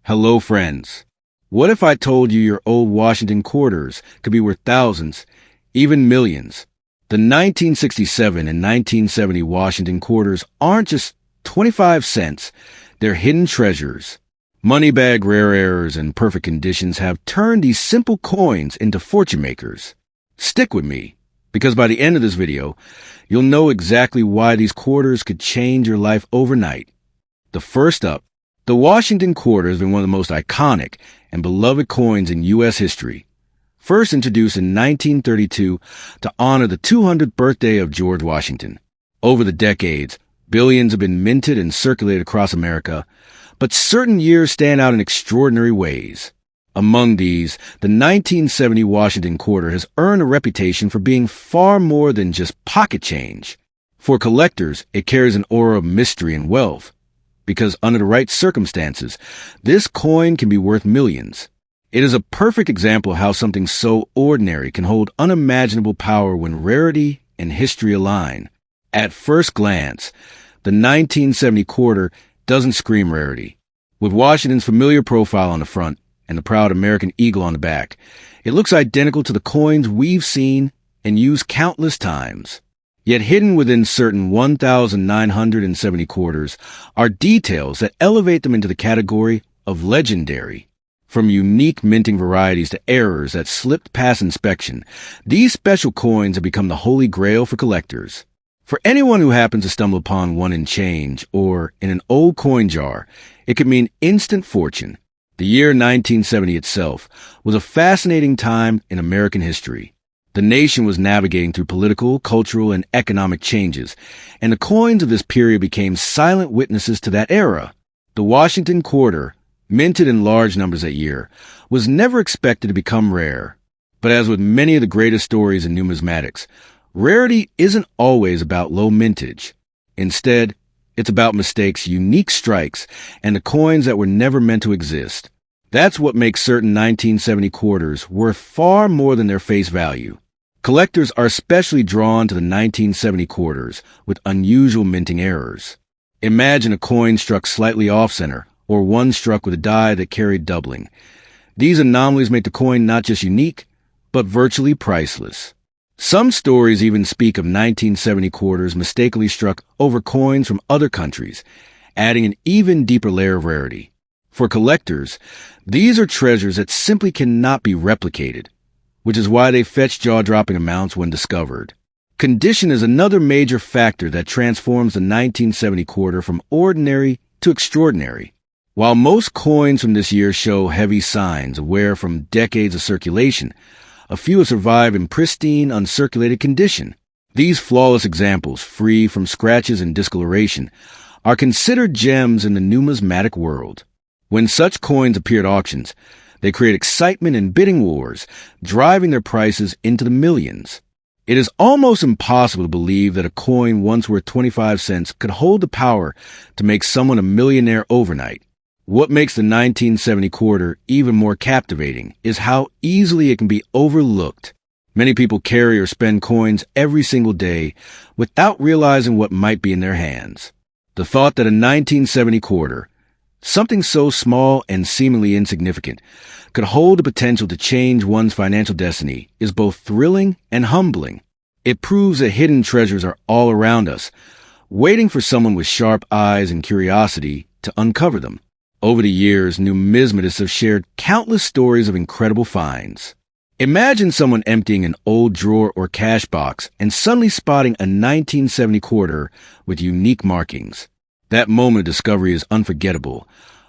Hello, friends. What if I told you your old Washington quarters could be worth thousands, even millions? The 1967 and 1970 Washington quarters aren't just 25 cents. They're hidden treasures. Moneybag rare errors and perfect conditions have turned these simple coins into fortune makers. Stick with me, because by the end of this video, you'll know exactly why these quarters could change your life overnight. The first up, the Washington quarter has been one of the most iconic and beloved coins in U.S. history. First introduced in 1932 to honor the 200th birthday of George Washington. Over the decades, billions have been minted and circulated across America, but certain years stand out in extraordinary ways. Among these, the 1970 Washington quarter has earned a reputation for being far more than just pocket change. For collectors, it carries an aura of mystery and wealth, because under the right circumstances, this coin can be worth millions. It is a perfect example of how something so ordinary can hold unimaginable power when rarity and history align. At first glance, the 1970 quarter doesn't scream rarity. With Washington's familiar profile on the front and the proud American eagle on the back, it looks identical to the coins we've seen and used countless times. Yet hidden within certain 1,970 quarters are details that elevate them into the category of legendary. From unique minting varieties to errors that slipped past inspection, these special coins have become the holy grail for collectors. For anyone who happens to stumble upon one in change or in an old coin jar, it could mean instant fortune. The year 1970 itself was a fascinating time in American history. The nation was navigating through political, cultural, and economic changes, and the coins of this period became silent witnesses to that era. The Washington quarter, minted in large numbers that year, was never expected to become rare. But as with many of the greatest stories in numismatics, rarity isn't always about low mintage. Instead, it's about mistakes, unique strikes, and the coins that were never meant to exist. That's what makes certain 1970 quarters worth far more than their face value. Collectors are especially drawn to the 1970 quarters with unusual minting errors. Imagine a coin struck slightly off-center, or one struck with a die that carried doubling. These anomalies make the coin not just unique, but virtually priceless. Some stories even speak of 1970 quarters mistakenly struck over coins from other countries, adding an even deeper layer of rarity. For collectors, these are treasures that simply cannot be replicated, which is why they fetch jaw-dropping amounts when discovered. Condition is another major factor that transforms the 1970 quarter from ordinary to extraordinary. While most coins from this year show heavy signs of wear from decades of circulation, a few have survived in pristine, uncirculated condition. These flawless examples, free from scratches and discoloration, are considered gems in the numismatic world. When such coins appear at auctions, they create excitement and bidding wars, driving their prices into the millions. It is almost impossible to believe that a coin once worth 25 cents could hold the power to make someone a millionaire overnight. What makes the 1970 quarter even more captivating is how easily it can be overlooked. Many people carry or spend coins every single day without realizing what might be in their hands. The thought that a 1970 quarter, something so small and seemingly insignificant, could hold the potential to change one's financial destiny is both thrilling and humbling. It proves that hidden treasures are all around us, waiting for someone with sharp eyes and curiosity to uncover them. Over the years, numismatists have shared countless stories of incredible finds. Imagine someone emptying an old drawer or cash box and suddenly spotting a 1970 quarter with unique markings. That moment of discovery is unforgettable.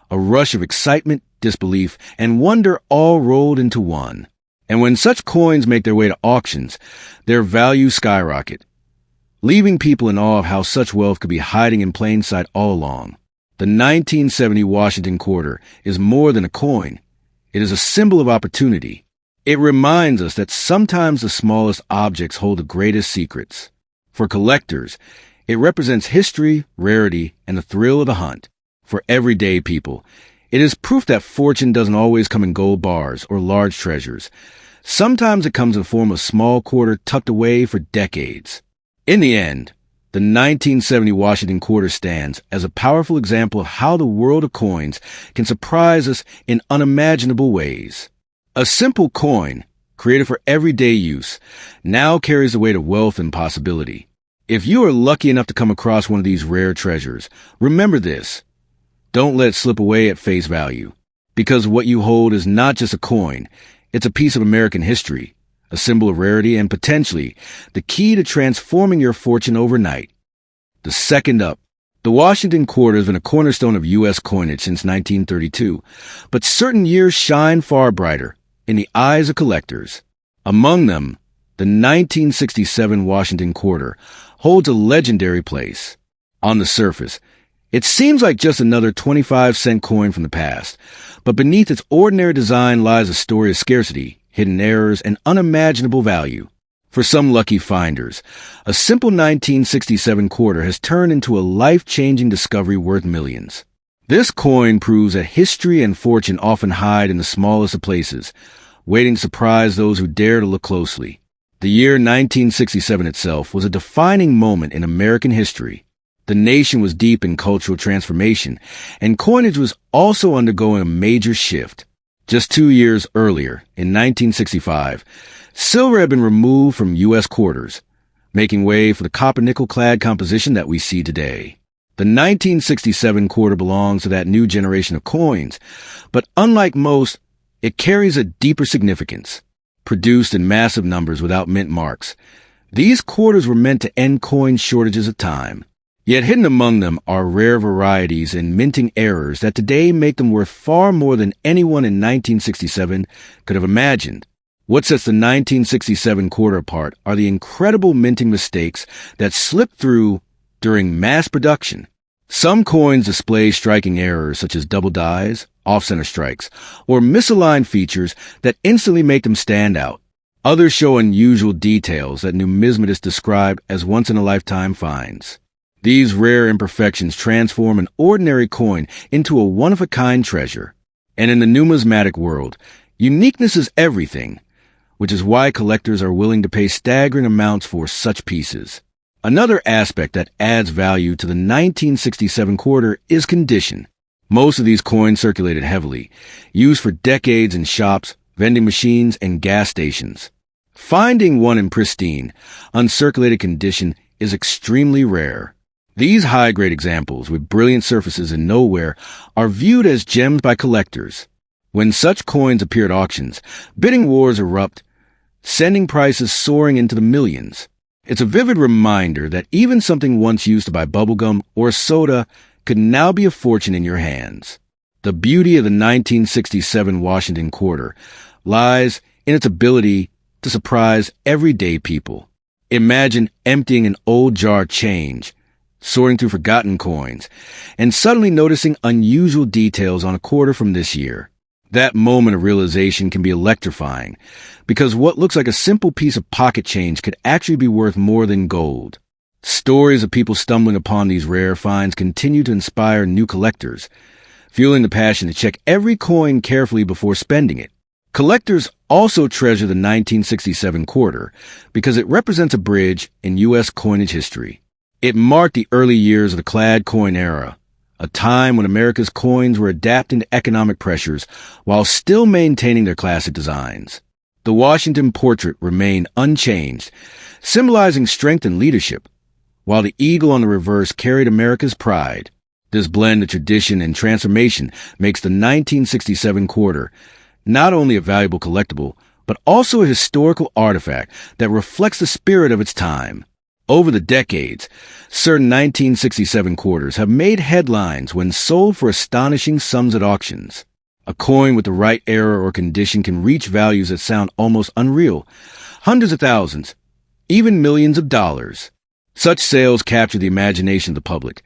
A rush of excitement, disbelief, and wonder all rolled into one. And when such coins make their way to auctions, their values skyrocket, leaving people in awe of how such wealth could be hiding in plain sight all along. The 1970 Washington quarter is more than a coin. It is a symbol of opportunity. It reminds us that sometimes the smallest objects hold the greatest secrets. For collectors, it represents history, rarity, and the thrill of the hunt. For everyday people, it is proof that fortune doesn't always come in gold bars or large treasures. Sometimes it comes in the form of a small quarter tucked away for decades. In the end, The 1970 Washington quarter stands as a powerful example of how the world of coins can surprise us in unimaginable ways. A simple coin, created for everyday use, now carries the weight of wealth and possibility. If you are lucky enough to come across one of these rare treasures, remember this. Don't let it slip away at face value. Because what you hold is not just a coin, it's a piece of American history, a symbol of rarity, and potentially the key to transforming your fortune overnight. The second up. The Washington quarter has been a cornerstone of U.S. coinage since 1932, but certain years shine far brighter in the eyes of collectors. Among them, the 1967 Washington quarter holds a legendary place. On the surface, it seems like just another 25-cent coin from the past, but beneath its ordinary design lies a story of scarcity, hidden errors, and unimaginable value. For some lucky finders, a simple 1967 quarter has turned into a life-changing discovery worth millions. This coin proves that history and fortune often hide in the smallest of places, waiting to surprise those who dare to look closely. The year 1967 itself was a defining moment in American history. The nation was deep in cultural transformation, and coinage was also undergoing a major shift. Just 2 years earlier, in 1965, silver had been removed from U.S. quarters, making way for the copper-nickel-clad composition that we see today. The 1967 quarter belongs to that new generation of coins, but unlike most, it carries a deeper significance. Produced in massive numbers without mint marks, these quarters were meant to end coin shortages of time. Yet hidden among them are rare varieties and minting errors that today make them worth far more than anyone in 1967 could have imagined. What sets the 1967 quarter apart are the incredible minting mistakes that slipped through during mass production. Some coins display striking errors such as double dies, off-center strikes, or misaligned features that instantly make them stand out. Others show unusual details that numismatists describe as once-in-a-lifetime finds. These rare imperfections transform an ordinary coin into a one-of-a-kind treasure. And in the numismatic world, uniqueness is everything, which is why collectors are willing to pay staggering amounts for such pieces. Another aspect that adds value to the 1967 quarter is condition. Most of these coins circulated heavily, used for decades in shops, vending machines, and gas stations. Finding one in pristine, uncirculated condition is extremely rare. These high-grade examples with brilliant surfaces and no wear are viewed as gems by collectors. When such coins appear at auctions, bidding wars erupt, sending prices soaring into the millions. It's a vivid reminder that even something once used to buy bubblegum or soda could now be a fortune in your hands. The beauty of the 1967 Washington quarter lies in its ability to surprise everyday people. Imagine emptying an old jar of change, sorting through forgotten coins, and suddenly noticing unusual details on a quarter from this year. That moment of realization can be electrifying, because what looks like a simple piece of pocket change could actually be worth more than gold. Stories of people stumbling upon these rare finds continue to inspire new collectors, fueling the passion to check every coin carefully before spending it. Collectors also treasure the 1967 quarter because it represents a bridge in U.S. coinage history. It marked the early years of the clad coin era, a time when America's coins were adapting to economic pressures while still maintaining their classic designs. The Washington portrait remained unchanged, symbolizing strength and leadership, while the eagle on the reverse carried America's pride. This blend of tradition and transformation makes the 1967 quarter not only a valuable collectible, but also a historical artifact that reflects the spirit of its time. Over the decades, certain 1967 quarters have made headlines when sold for astonishing sums at auctions. A coin with the right error or condition can reach values that sound almost unreal, hundreds of thousands, even millions of dollars. Such sales capture the imagination of the public,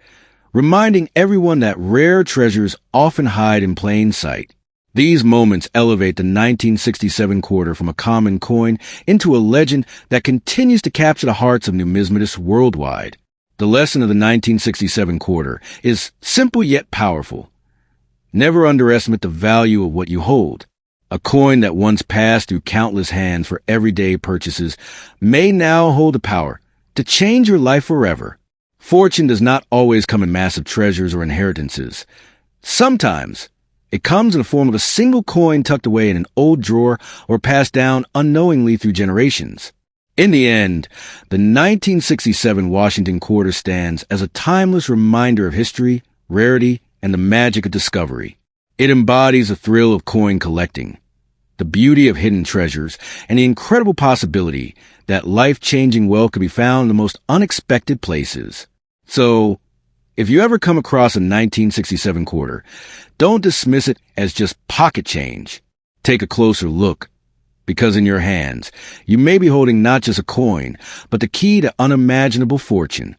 reminding everyone that rare treasures often hide in plain sight. These moments elevate the 1967 quarter from a common coin into a legend that continues to capture the hearts of numismatists worldwide. The lesson of the 1967 quarter is simple yet powerful. Never underestimate the value of what you hold. A coin that once passed through countless hands for everyday purchases may now hold the power to change your life forever. Fortune does not always come in massive treasures or inheritances. Sometimes it comes in the form of a single coin tucked away in an old drawer or passed down unknowingly through generations. In the end, the 1967 Washington quarter stands as a timeless reminder of history, rarity, and the magic of discovery. It embodies the thrill of coin collecting, the beauty of hidden treasures, and the incredible possibility that life-changing wealth could be found in the most unexpected places. So, if you ever come across a 1967 quarter, don't dismiss it as just pocket change. Take a closer look, because in your hands, you may be holding not just a coin, but the key to unimaginable fortune.